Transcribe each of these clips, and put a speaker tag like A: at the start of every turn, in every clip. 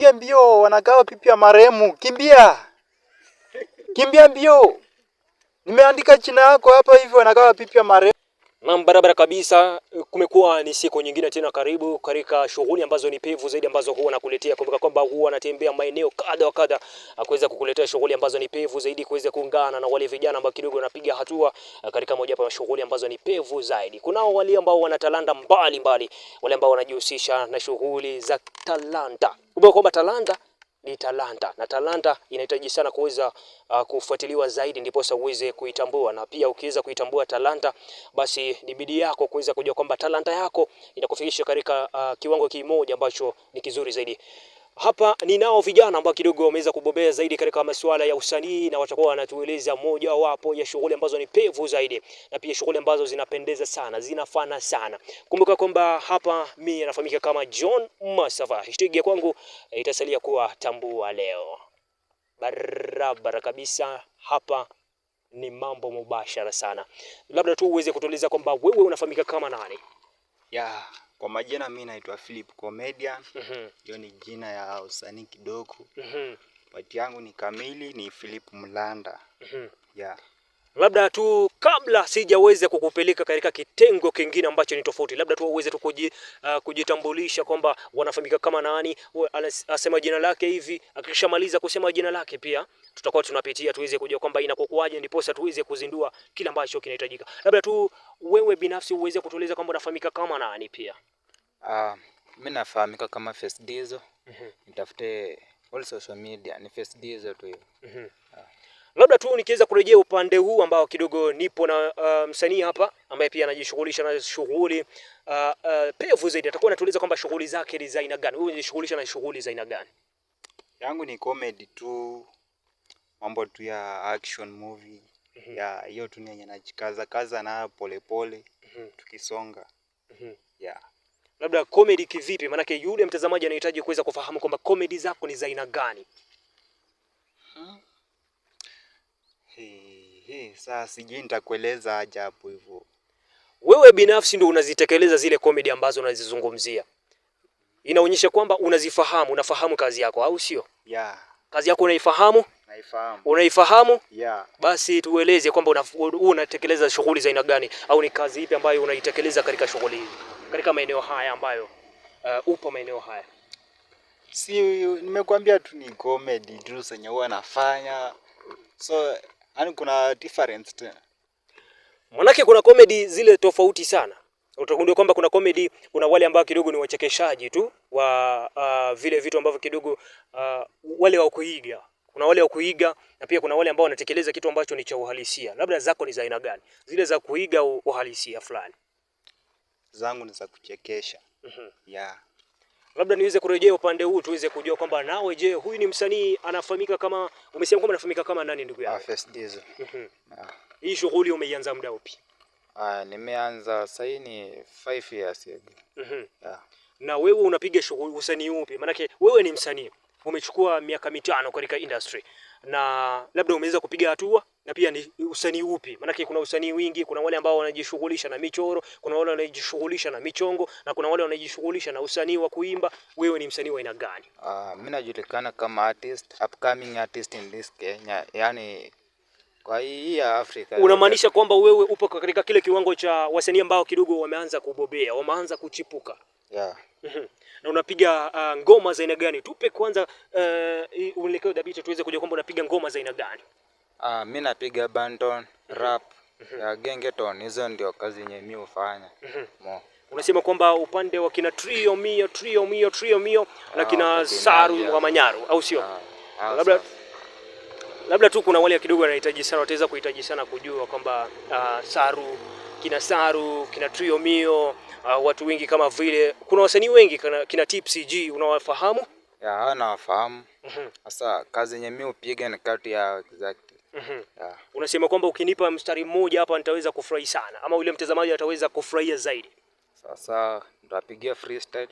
A: Kimbia mbio, wanagawa pipi ya marehemu. Kimbia. Kimbia mbio. Nimeandika jina yako hapa hivi, wanagawa pipi ya marehemu.
B: Naam, barabara kabisa. Kumekuwa ni siku nyingine tena, karibu katika shughuli ambazo ni pevu zaidi ambazo huwa nakuletea. Kumbuka kwamba huwa natembea maeneo kadha wa kadha kuweza kukuletea shughuli ambazo ni pevu zaidi, kuweza kuungana na wale vijana ambao kidogo wanapiga hatua katika moja ya shughuli ambazo ni pevu zaidi. Kunao wale ambao wana talanta mbalimbali, wale ambao wanajihusisha na shughuli za talanta. Kumbuka kwamba talanta ni talanta na talanta inahitaji sana kuweza kufuatiliwa zaidi, ndipo sasa uweze kuitambua. Na pia ukiweza kuitambua talanta, basi ni bidii yako kuweza kujua kwamba talanta yako inakufikisha katika kiwango kimoja ambacho ni kizuri zaidi. Hapa ninao vijana ambao kidogo wameweza kubobea zaidi katika masuala ya usanii, na watakuwa wanatueleza moja wapo ya shughuli ambazo ni pevu zaidi, na pia shughuli ambazo zinapendeza sana, zinafana sana. Kumbuka kwamba hapa mimi nafahamika kama John Masava. Hashtag ya kwangu itasalia kuwa tambua leo. Barabara kabisa, hapa ni mambo mubashara sana. Labda tu uweze kutueleza kwamba wewe unafahamika kama nani?
A: Kwa majina mimi naitwa Philip Comedian. Hiyo ni jina ya usanii kidogo. Pati yangu ni kamili ni Philip Mlanda.
B: Labda tu kabla sijaweza kukupeleka katika kitengo kingine ambacho ni tofauti, labda tu uweze tu kujitambulisha kwamba wanafahamika kama nani, asema jina lake hivi. Akishamaliza kusema jina lake, pia tutakuwa tunapitia tuweze kujua kwamba inakokuaje, ndipo sasa tuweze kuzindua kile ambacho kinahitajika. Labda tu wewe binafsi uweze kutueleza kwamba unafahamika kama nani pia.
C: Mimi nafahamika kama Face Dizo. Nitafute all social media ni Face Dizo tu hiyo.
B: Labda tu nikiweza kurejea upande huu ambao kidogo nipo na msanii hapa ambaye pia anajishughulisha na shughuli pevu zaidi. Atakuwa anatueleza kwamba shughuli zake ni za aina gani. Wewe unajishughulisha na shughuli za aina gani?
A: Yangu ni comedy tu, mambo tu ya action movie. Hiyo tu ni yenye najikaza na pole pole tukisonga.
B: Labda comedy kivipi? Maana yule mtazamaji anahitaji kuweza kufahamu kwamba comedy zako ni za aina gani.
A: Sasa sijui nitakueleza aje hapo hivyo.
B: Wewe binafsi ndio unazitekeleza zile comedy ambazo unazizungumzia. Inaonyesha kwamba unazifahamu, unafahamu kazi yako, au sio? Kazi yako unaifahamu?
A: Naifahamu.
B: Unaifahamu?
A: Basi
B: tueleze kwamba unatekeleza shughuli za aina gani, au ni kazi ipi ambayo unaitekeleza katika shughuli hizi, katika maeneo haya ambayo upo maeneo haya.
A: Si nimekuambia tu ni comedy tu zenye huwa nafanya. So yani kuna difference tena.
B: Manake kuna comedy zile tofauti sana. Utagundua kwamba kuna comedy, kuna wale ambao kidogo ni wachekeshaji tu wa vile vitu ambavyo kidogo wale wa kuiga. Kuna wale wa kuiga, na pia kuna wale ambao wanatekeleza kitu ambacho ni cha uhalisia. Labda zako ni za aina gani? Zile za kuiga uhalisia fulani.
A: Zangu ni za kuchekesha.
B: Labda niweze kurejea upande huu tuweze kujua kwamba nawe, je, huyu ni msanii anafahamika kama, umesema kwamba anafahamika kama nani ndugu yangu?
A: Face Dizo.
B: Hii shughuli umeianza muda upi?
C: Nimeanza sasa ni 5 years ago.
B: Na wewe unapiga shughuli usanii upi? Maana wewe ni msanii, umechukua miaka 5 katika industry, na labda umeweza kupiga hatua, na pia ni usanii upi? Maana kuna usanii wingi, kuna wale ambao wanajishughulisha na michoro, kuna wale wanajishughulisha na michongo, na kuna wale wanajishughulisha na usanii wa kuimba. Wewe ni msanii wa aina gani?
C: Mimi najulikana kama artist, upcoming artist in this Kenya, yani kwa hii ya Afrika.
B: Unamaanisha kwamba wewe upo katika kile kiwango cha wasanii ambao kidogo wameanza kubobea, wameanza kuchipuka? Na unapiga ngoma za aina gani? Tupe kwanza uelekeo dhabiti tuweze kujua kwamba unapiga ngoma za aina gani.
C: Mimi napiga banton, rap, gengeton. Hizo ndio kazi yenye mimi hufanya.
B: Unasema kwamba upande wa kina Trio Mio na kina Saru wa Manyaru, au sio? Labda tu kuna wale kidogo wanahitaji sana, wataweza kuhitaji sana kujua kwamba Saru, kina Trio Mio, watu wengi kama vile kuna wasanii wengi kina Tipsy G, unawafahamu?
C: Nawafahamu. Sasa kazi yenye mimi upiga ni kati ya exactly.
B: Unasema kwamba ukinipa mstari mmoja hapa nitaweza kufurahi sana, ama yule mtazamaji ataweza kufurahia zaidi?
C: Sasa nitapigia freestyle.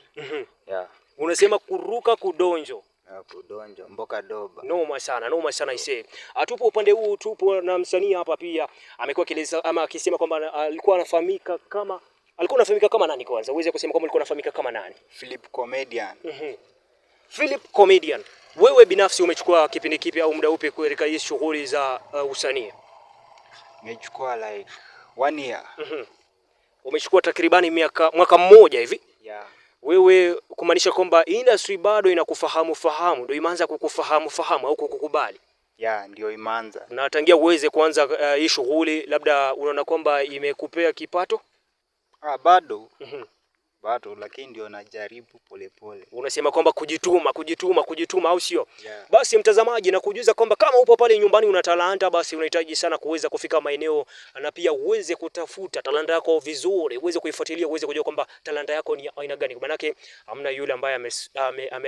B: Unasema kuruka kudonjo.
C: Kudonjo mboka doba.
B: Noma sana ise. Atupo upande huu, tupo na msanii hapa pia amekuwa kileza ama akisema kwamba alikuwa anafahamika kama nani kwanza? Uweze kusema kwamba alikuwa anafahamika kama nani?
A: Philip Comedian.
B: Philip Comedian, wewe binafsi umechukua kipindi kipi au muda upi katika hii shughuli za usanii?
A: Nimechukua like 1 year.
B: Umechukua takribani mwaka mmoja hivi?
A: Yeah.
B: Wewe kumaanisha kwamba industry bado inakufahamu, ndio imeanza kukufahamu au kukukubali?
A: Yeah, ndio imeanza.
B: Na tangia uweze kuanza hii shughuli, labda unaona kwamba imekupea kipato?
A: Bado. Bado, lakini ndio najaribu polepole.
B: Unasema kwamba kujituma au sio?
A: Yeah.
B: Basi mtazamaji, na kujuza kwamba kama upo pale nyumbani una talanta, basi unahitaji sana kuweza kufika maeneo na pia uweze kutafuta talanta yako vizuri, uweze kuifuatilia, uweze kujua kwamba talanta yako ni aina gani. Kwa maana yake hamna yule ambaye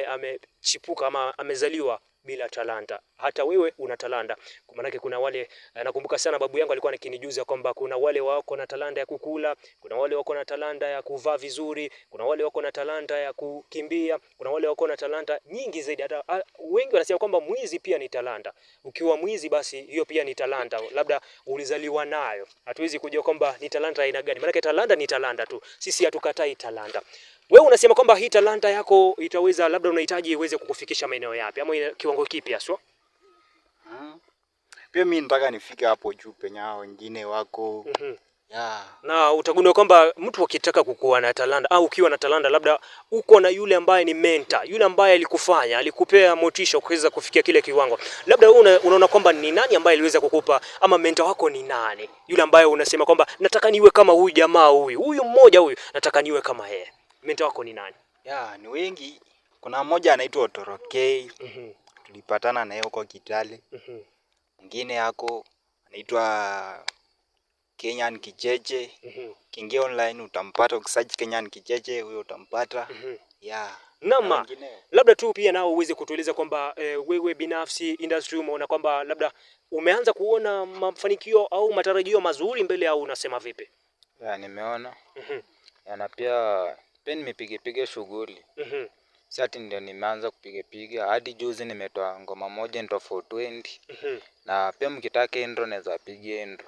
B: amechipuka ama amezaliwa bila talanta. Hata wewe una talanta. Kwa maana yake kuna wale, nakumbuka sana babu yangu alikuwa akinijuza kwamba kuna wale wako na talanta ya kukula, kuna wale wako na talanta ya kuvaa vizuri, kuna wale wako na talanta ya kukimbia, kuna wale wako na talanta nyingi zaidi. Hata wengi wanasema kwamba mwizi pia ni talanta. Ukiwa mwizi basi hiyo pia ni talanta. Labda ulizaliwa nayo. Hatuwezi kujua kwamba ni talanta aina gani. Maana yake talanta ni talanta tu. Sisi hatukatai talanta. Wewe unasema kwamba hii talanta yako itaweza, labda unahitaji iweze kukufikisha maeneo yapi ama kiwango kipi haswa?
A: Pia mimi nataka nifike hapo juu penye hao wengine wako. Yeah.
B: Na utagundua kwamba mtu akitaka kukuwa na talanta au ukiwa na talanta, labda uko na yule ambaye ni mentor, yule ambaye alikupea motisha kuweza kufikia kile kiwango. Labda wewe unaona kwamba ni nani ambaye aliweza kukupa, ama mentor wako ni nani? Yule ambaye unasema kwamba nataka niwe kama huyu jamaa huyu mmoja huyu, nataka niwe kama yeye. Mentor wako ni nani?
A: Yeah, ni wengi. Kuna mmoja anaitwa Otorokei. Tulipatana naye huko Kitale. Mwingine yako anaitwa Kenyan Kicheche. Kiingia online utampata, ukisearch Kenyan Kicheche huyo utampata. Yeah.
B: Nama, labda tu pia nao uweze kutueleza kwamba wewe binafsi industry umeona kwamba labda umeanza kuona mafanikio au matarajio mazuri mbele, au unasema vipi?
C: Ya, nimeona. Na pia nimepiga shughuli. Sasa ndio nimeanza kupiga hadi juzi nimetoa ngoma moja into 420. Na pia mkitaka intro naweza piga intro.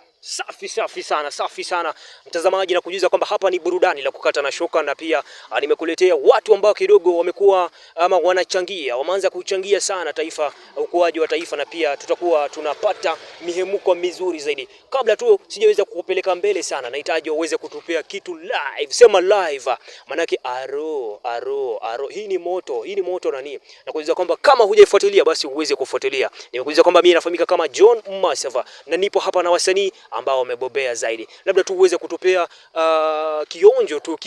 B: Safi sana mtazamaji, na kujuza kwamba hapa ni burudani la kukata na shoka, na pia nimekuletea watu ambao kidogo wamekuwa ama wanachangia, wameanza kuchangia sana taifa, ukuaji wa taifa, na pia tutakuwa tunapata mihemuko mizuri zaidi. Kabla tu sijaweza kukupeleka mbele sana, nahitaji uweze kutupea kitu live. Sema live, manake aro. Hii ni moto nani? Na kujuza kwamba kama hujaifuatilia basi uweze kufuatilia. Nimekujuza kwamba mimi nafahamika kama John Masava na nipo hapa na wasanii ambao wamebobea zaidi. Labda tu uweze kutupea kionjo tu,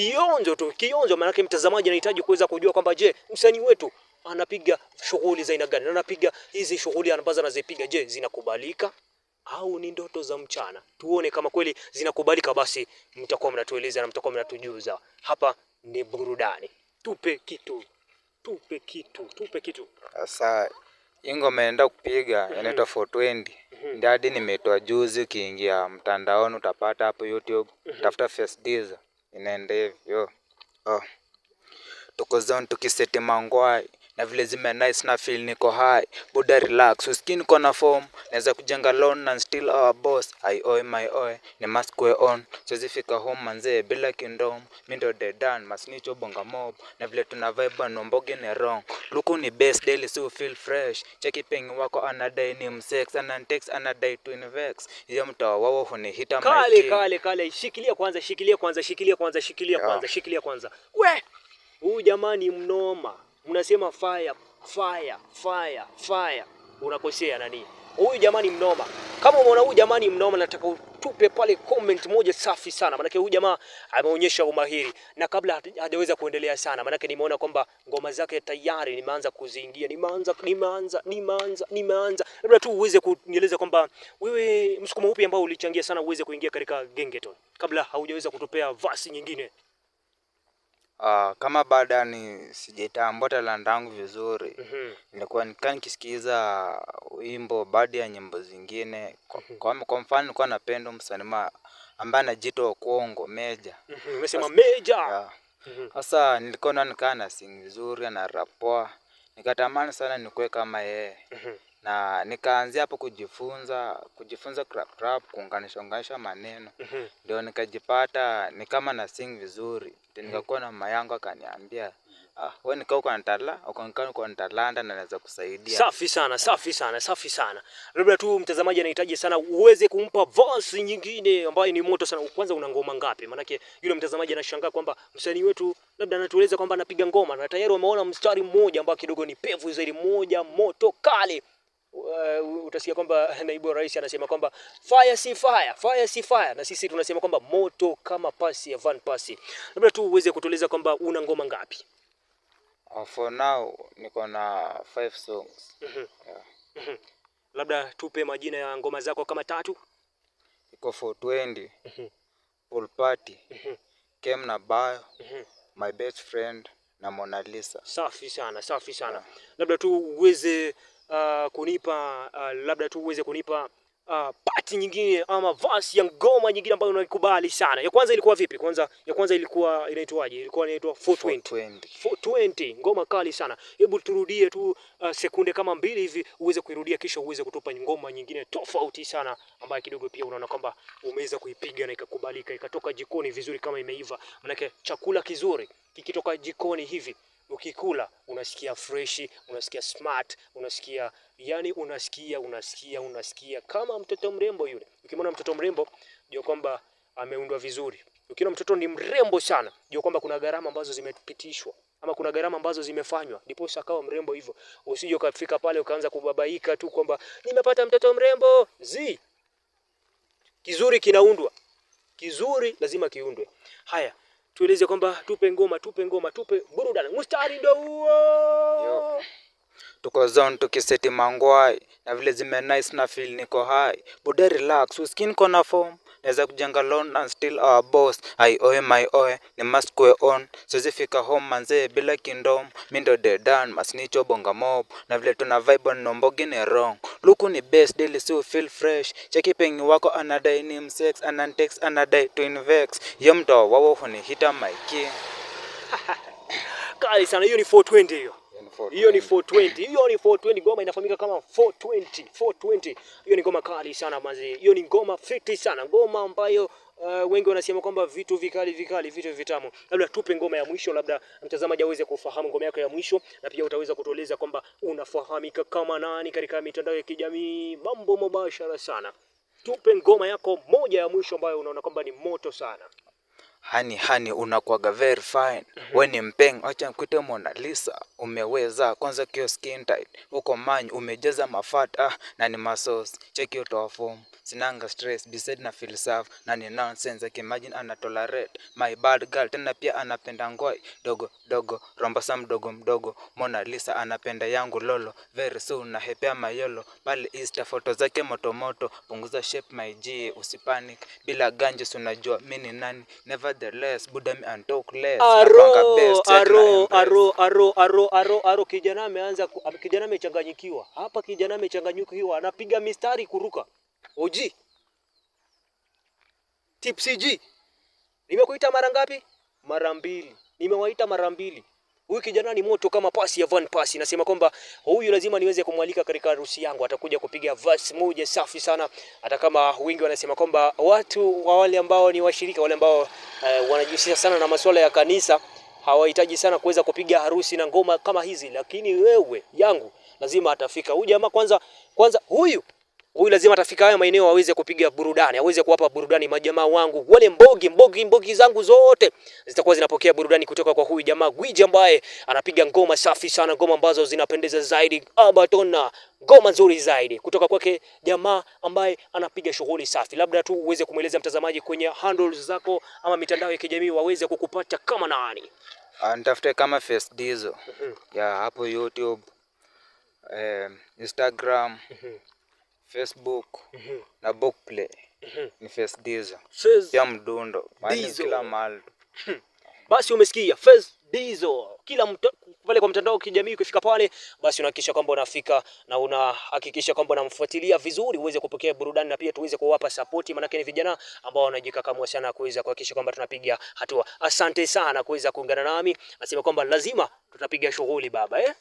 B: maana mtazamaji anahitaji kuweza kujua kwamba je, msanii wetu anapiga shughuli za aina gani, anapiga hizi shughuli ambazo anazipiga, je, zinakubalika au ni ndoto za mchana? Tuone kama kweli zinakubalika, basi mtakuwa mnatueleza na mtakuwa mnatujuza. Hapa ni burudani. Tupe kitu.
C: Sasa ingo meenda kupiga inaitwa 420. Ndio hadi nimetoa juzi, ukiingia mtandaoni utapata hapo YouTube, tafuta Face Diesel, inaenda hivyo. Tuko zone tukiseti mangwai na vile zime nice na feel niko high. Buda relax, uskin kona form, naweza kujenga loan and still our boss. I owe my owe, ni must go on. Siwezi fika home manze bila kindom. Mimi ndo the dan, masnicho bonga mob. Na vile tuna vibe no mboge ni wrong. Luku ni best daily so feel fresh. Cheki pengi wako anadai ni msex, anantext anadai to invex. Hiyo mtawa wao hunihita my
B: kale. Shikilia kwanza. We, huyu jamani mnoma. Unasema fire. Unakosea nani? Huyu jamani mnoma. Kama umeona huyu jamani mnoma, nataka utupe pale comment moja safi sana. Maana huyu jamaa ameonyesha umahiri. Na kabla hajaweza kuendelea sana, maana nimeona kwamba ngoma zake tayari nimeanza kuziingia. Nimeanza. Labda tu uweze kunieleza kwamba wewe msukumo upi ambao ulichangia sana uweze kuingia katika Gengeton, kabla haujaweza kutupea verse nyingine.
C: Kama baada ni sijatambua talanta yangu vizuri. Nilikuwa nikisikiza wimbo baada ya nyimbo zingine. Kwa mfano nilikuwa napenda msanii ambaye anajiita Kongo Meja.
B: Umesema Meja.
C: Sasa nilikuwa naona sing vizuri na rapoa. Nikatamani sana nikuwe kama yeye. Na nikaanzia hapo kujifunza rap, kuunganisha maneno. Ndio nikajipata ni kama na sing vizuri. Nikakuwa na mayango akaniambia wewe nikao kwa Ntala, uko kwa Ntalanda na naweza kusaidia.
B: Safi sana, safi sana, safi sana. Labda tu mtazamaji anahitaji sana uweze kumpa verse nyingine ambayo ni moto sana. Kwanza una ngoma ngapi? Maanake yule mtazamaji anashangaa kwamba msanii wetu labda anatueleza kwamba anapiga ngoma na tayari wameona mstari mmoja ambao kidogo ni pevu zaidi, moja moto kali. Utasikia kwamba naibu rais anasema kwamba fire si fire, fire si fire, na sisi tunasema kwamba moto kama pasi ya Van Pasi. Labda tu uweze kutueleza kwamba una ngoma ngapi?
C: For now niko na 5 songs. Yeah.
B: Labda tupe majina ya ngoma zako kama 3.
C: Iko 420. Pool Party. Came na Bio. My Best Friend na Mona Lisa.
B: Safi sana, safi sana. Yeah. Labda tu uweze kunipa labda tu uweze kunipa pati nyingine ama verse ya ngoma nyingine ambayo unaikubali sana. Ya kwanza ilikuwa vipi? Ya kwanza ilikuwa inaitwaje? Ilikuwa inaitwa 420. 420, ngoma kali sana. Hebu turudie tu sekunde kama 2 hivi uweze kuirudia, kisha uweze kutupa ngoma nyingine tofauti sana ambayo kidogo pia unaona kwamba umeweza kuipiga na ikakubalika, ikatoka jikoni vizuri kama imeiva. Maana chakula kizuri kikitoka jikoni hivi ukikula unasikia fresh, unasikia smart, unasikia yani unasikia kama mtoto mrembo yule. Ukimwona mtoto mrembo jua kwamba ameundwa vizuri. Ukiona mtoto ni mrembo sana jua kwamba kuna gharama ambazo zimepitishwa ama kuna gharama ambazo zimefanywa ndipo akawa mrembo hivyo. Usije ukafika pale ukaanza kubabaika tu kwamba nimepata mtoto mrembo. Kizuri kinaundwa. Kizuri lazima kiundwe. Haya, tueleze kwamba tupe ngoma, tupe burudani. Mstari ndio huo.
C: Tuko zone tukiseti mangwai na vile zime nice na feel niko high. Buda relax, uskin kona form. Naweza kujenga loan and still our boss. I owe my owe, ni must go on. Siwezi fika home manze bila kindom. Mindo de dan, masnicho bonga mob. Na vile tuna vibe on nombogi ni wrong. Luku ni best, daily so feel fresh. Cheki pengi wako anadai ni msex. Anantext anadai to invex. Yomdo wawo huni hita my king.
B: Kali sana, hiyo ni 420 hiyo. Hiyo ni 420. Hiyo ni 420, ngoma inafahamika kama 420. Hiyo ni ngoma kali sana manzi. Hiyo ni ngoma fiti sana. Ngoma ambayo wengi wanasema kwamba vitu vikali, vitu vitamu. Labda tupe ngoma ya mwisho, labda mtazamaji aweze kufahamu ngoma yako ya mwisho, na pia utaweza kutueleza kwamba unafahamika kama nani katika mitandao ya kijamii. Mambo mubashara sana. Tupe ngoma yako moja ya mwisho ambayo unaona kwamba ni moto sana.
C: Hani unakuwaga very fine. Wewe ni mpeng, acha nikuite Mona Lisa. Umeweza kwanza kio skin tight. Uko manyu umejaza mafata na ni masos. Check out our form. Sinanga stress, beside na feel safe. Na ni nonsense, I can imagine anatolerate. My bad girl, tena pia anapenda ngoi. Dogo, romba sam mdogo. Mona Lisa anapenda yangu lolo. Very soon na hepea mayolo. Pale Insta photo zake moto. Punguza shape my G, usipanic. Bila ganjes unajua mini nani. Nevertheless, Buddha me and talk less.
B: Aro kijana ameanza, kijana amechanganyikiwa. Hapa kijana amechanganyikiwa, anapiga mistari kuruka. Oji. Tipsy G. Nimekuita mara ngapi? Mara 2. Nimewaita mara 2. Huyu kijana ni moto kama pasi ya Van Pasi. Nasema kwamba huyu lazima niweze kumwalika katika harusi yangu. Atakuja kupiga verse moja safi sana. Hata kama wengi wanasema kwamba watu wale ambao ni washirika, wale ambao wanajihusisha sana na masuala ya kanisa hawahitaji sana kuweza kupiga harusi na ngoma kama hizi, lakini wewe yangu lazima atafika. Huyu jamaa kwanza huyu lazima atafika haya maeneo aweze kupiga burudani, aweze kuwapa burudani majamaa wangu. Wale mbogi zangu zote zitakuwa zinapokea burudani kutoka kwa huyu jamaa gwiji ambaye anapiga ngoma safi sana, ngoma ambazo zinapendeza zaidi, abatona ngoma nzuri zaidi kutoka kwake jamaa ambaye anapiga shughuli safi. Labda tu uweze kumueleza mtazamaji kwenye handles zako ama mitandao ya kijamii waweze kukupata kama nani?
C: Nitafute kama Face Dizo. Ya hapo YouTube, Instagram, Facebook na Bookplay. Ni Face Dizo. Ya mdundo. Mali kila mahali.
B: Basi umesikia Face Dizo. Kila pale kwa mtandao kijamii ukifika pale basi unahakikisha kwamba unafika na unahakikisha kwamba unamfuatilia vizuri uweze kupokea burudani na pia tuweze kuwapa support, maana ni vijana ambao wanajikakamua sana kuweza kuhakikisha kwamba tunapiga hatua. Asante sana kuweza kuungana nami. Nasema kwamba lazima tutapiga shughuli baba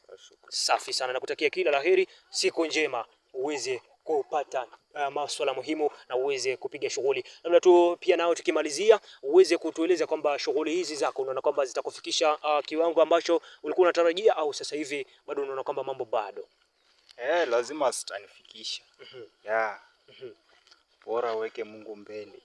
B: Safi sana, nakutakia kila laheri, siku njema uweze kupata masuala muhimu na uweze kupiga shughuli. Labda tu pia nao tukimalizia uweze kutueleza kwamba shughuli hizi zako unaona kwamba zitakufikisha kiwango ambacho ulikuwa unatarajia, au sasa hivi bado unaona kwamba mambo bado?
A: Lazima zitanifikisha. Bora uweke Mungu mbele.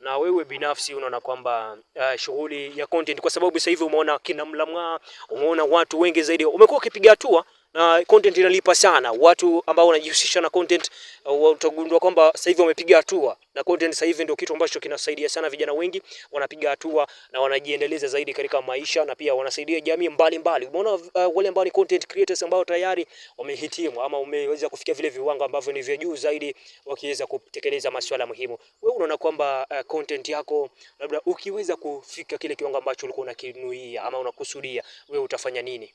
B: Na wewe binafsi unaona kwamba shughuli ya content, kwa sababu sasa hivi umeona kina Mlamng'a, umeona watu wengi zaidi umekuwa ukipiga hatua na content inalipa sana. Watu ambao wanajihusisha na content utagundua kwamba sasa hivi wamepiga hatua, na content sasa hivi ndio kitu ambacho kinasaidia sana. Vijana wengi wanapiga hatua na wanajiendeleza zaidi katika maisha, na pia wanasaidia jamii mbalimbali. Umeona wale ambao ni content creators ambao tayari wamehitimu ama wameweza kufikia vile viwango ambavyo ni vya juu zaidi, wakiweza kutekeleza masuala muhimu. Wewe unaona kwamba content yako labda ukiweza kufika kile kiwango ambacho ulikuwa unakinuia ama unakusudia, wewe utafanya nini?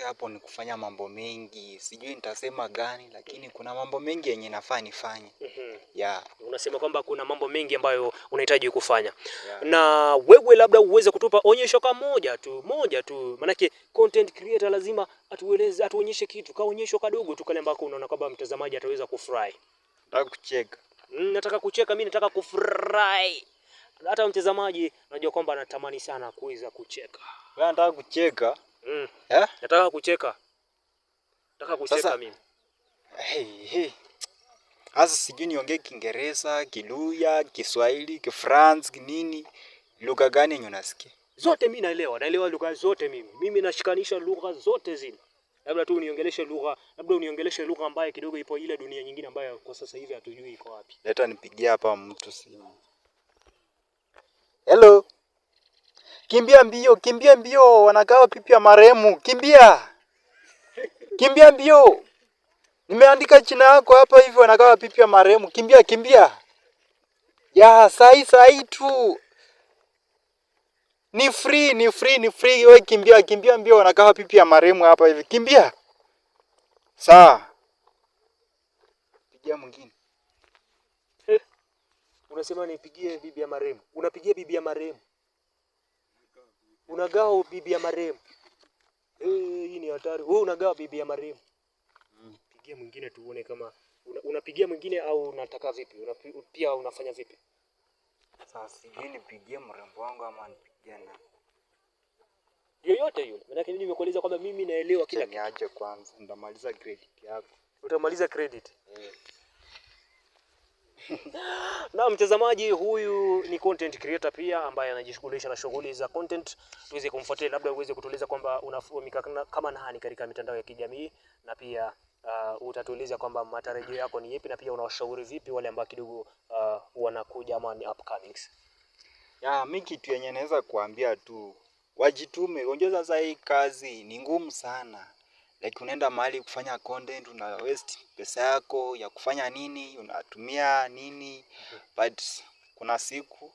A: Hapo ni kufanya mambo mengi, sijui nitasema gani, lakini kuna mambo mengi yenye nafaa nifanye.
B: Unasema kwamba kuna mambo mengi ambayo unahitaji kufanya. Na wewe labda uweze kutupa onyesho kama moja tu, manake content creator lazima atuonyeshe kitu, kaonyesho kadogo tu kale ambako unaona kwamba mtazamaji ataweza kufurahi.
A: Nataka kucheka.
B: Nataka kucheka, mimi nataka kufurahi. Hata mtazamaji najua kwamba anatamani sana kuweza kucheka.
A: Wewe unataka kucheka?
B: Nataka kucheka. Nataka kucheka sasa, mimi.
A: Sasa sijui niongee Kiingereza, Kiluya, Kiswahili, Kifrance, nini? Lugha gani yenye unasikia?
B: Zote mimi naelewa lugha zote mimi. Mimi nashikanisha lugha zote zile. Labda tu uniongeleshe lugha ambayo kidogo ipo ile dunia nyingine ambayo kwa sasa hivi hatujui iko wapi.
A: Leta nipigie hapa mtu simu. Hello. Kimbia mbio, wanakaa pipi ya marehemu. Kimbia mbio. Nimeandika jina yako hapa hivi, wanakaa pipi ya marehemu. Kimbia. Sahi tu. Ni free. Wewe kimbia mbio, wanakaa pipi ya marehemu hapa hivi. Kimbia. Sawa. Pigia mwingine.
B: Unasema nipigie bibi ya marehemu. Unapigia bibi ya marehemu. Unagawa bibi ya marehemu. Hii ni hatari. Wewe unagawa bibi ya marehemu. Pigia mwingine tuone kama unapigia mwingine au unataka vipi? Pia unafanya vipi?
A: Sasa sijui nipigie mrembo wangu ama nipigie na
B: yoyote yule. Maana mimi nimekueleza kwamba mimi naelewa kila kitu.
A: Niache kwanza, ndamaliza credit yako.
B: Utamaliza credit? Na mtazamaji, huyu ni content creator pia ambaye anajishughulisha na shughuli za content. Tuweze kumfuatilia, labda uweze kutueleza kwamba unafahamika kama nani katika mitandao ya kijamii, na pia utatueleza kwamba matarajio yako ni yapi, na pia unawashauri vipi wale ambao kidogo wanakuja ama ni upcomings.
A: Mimi kitu yenye naweza kuambia tu wajitume. Unajua sasa hii kazi ni ngumu sana. Like unaenda mahali kufanya content, una waste pesa yako ya kufanya nini, unatumia nini, but kuna siku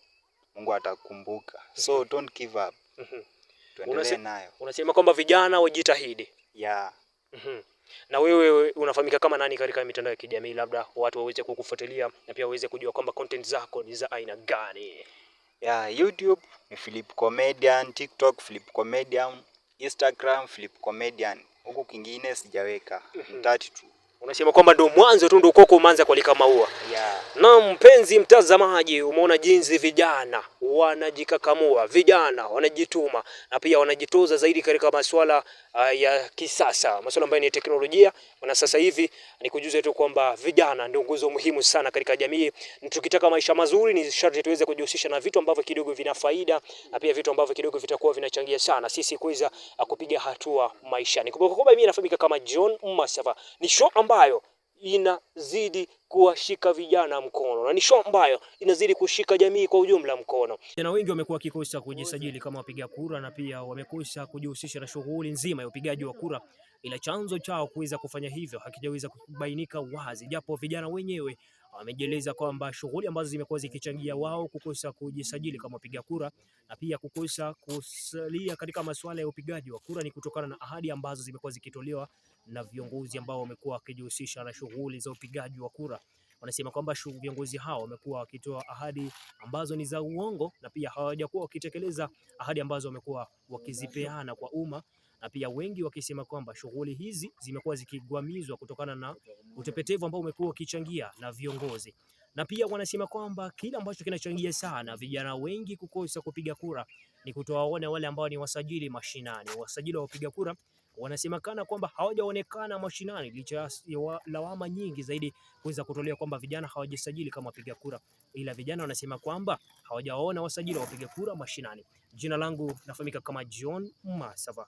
A: Mungu atakumbuka. So don't give up. Tuendelee nayo.
B: Unasema kwamba vijana wajitahidi. Na wewe unafahamika kama nani katika mitandao ya kijamii, labda watu waweze kukufuatilia na pia waweze kujua kwamba content zako ni za aina gani?
A: YouTube ni Philip Comedian, TikTok Philip Comedian, Instagram Philip Comedian. Huku kingine sijaweka. Mtati tu.
B: Unasema kwamba ndio mwanzo tu, ndio ukoko umeanza kualika maua. Na mpenzi mtazamaji, umeona jinsi vijana wanajikakamua, vijana wanajituma na pia wanajitoza zaidi katika masuala ya kisasa, masuala ambayo ni teknolojia. Na sasa hivi ni kujuza tu kwamba vijana ndio nguzo muhimu sana katika jamii. Tukitaka maisha mazuri ni sharti tuweze kujihusisha na vitu ambavyo kidogo vina faida, na pia vitu ambavyo kidogo vitakuwa vinachangia sana sisi kuweza kupiga hatua maishani. Kumbuka kwamba mimi nafahamika kama John Masafa. Ni show ambayo inazidi kuwashika vijana mkono, na ni show ambayo inazidi kushika jamii kwa ujumla mkono. Vijana wengi wamekuwa wakikosa kujisajili kama wapiga kura, na pia wamekosa kujihusisha na shughuli nzima ya upigaji wa kura, ila chanzo chao kuweza kufanya hivyo hakijaweza kubainika wazi, japo vijana wenyewe wamejieleza kwamba shughuli ambazo zimekuwa zikichangia wao kukosa kujisajili kama wapiga kura na pia kukosa kusalia katika masuala ya upigaji wa kura ni kutokana na ahadi ambazo zimekuwa zikitolewa na viongozi ambao wamekuwa wakijihusisha na shughuli za upigaji wa kura. Wanasema kwamba viongozi hao wamekuwa wakitoa ahadi ambazo ni za uongo, na pia hawajakuwa wakitekeleza ahadi ambazo wamekuwa wakizipeana kwa umma, na pia wengi wakisema kwamba shughuli hizi zimekuwa zikigwamizwa kutokana na utepetevu ambao umekuwa ukichangia na viongozi, na pia wanasema kwamba kile ambacho kinachangia sana vijana wengi kukosa kupiga kura ni kutowaona wale ambao ni wasajili mashinani. Wasajili wa wapiga kura wanasemekana kwamba hawajaonekana mashinani, licha ya lawama nyingi zaidi kuweza kutolewa kwamba vijana hawajisajili kama wapiga kura, ila vijana wanasema kwamba hawajaona wasajili wa wapiga kura mashinani. Jina langu nafahamika kama John Masava.